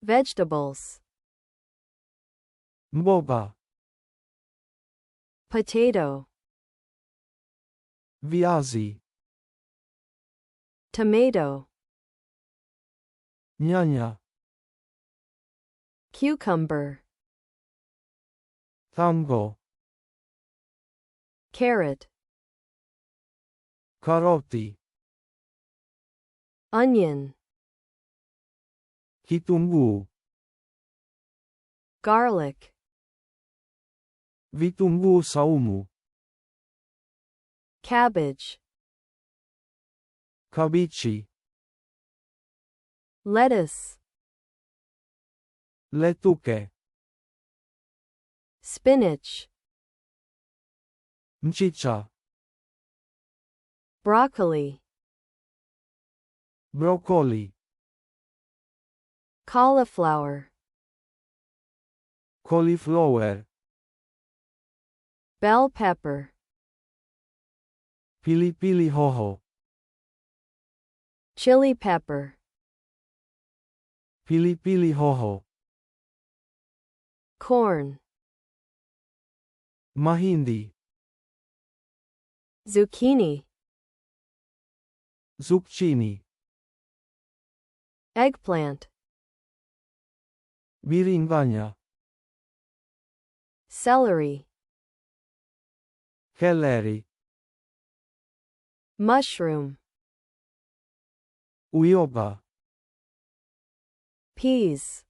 Vegetables. mboga, Potato. viazi, Tomato. nyanya, Cucumber. tango, Carrot. karoti, Onion. kitunguu, Garlic. vitunguu saumu, Cabbage. kabichi, Lettuce. letuke, Spinach. mchicha, Broccoli. brokoli, Cauliflower. cauliflower, Bell pepper. pilipili hoho, Chili pepper. pilipili hoho, Corn. mahindi, Zucchini. zucchini, Eggplant. biringanya, Celery. keleri, Mushroom. uyoga, Peas.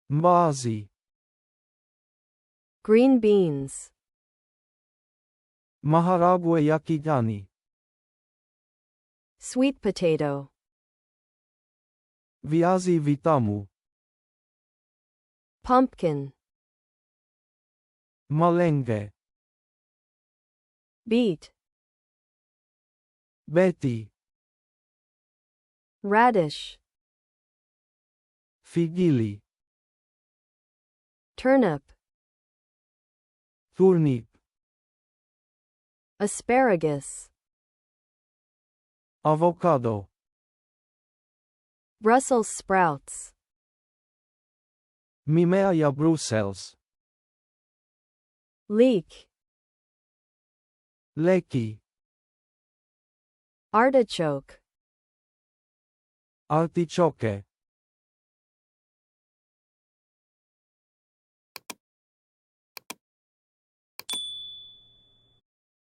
mbaazi, Green beans. maharagwe ya kijani, Sweet potato. viazi vitamu, Pumpkin. malenge, Beet. beti, Radish. figili, Turnip. turnip, Asparagus. avocado, Brussels sprouts. mimea ya Brussels, Leek. leki, Artichoke. artichoke,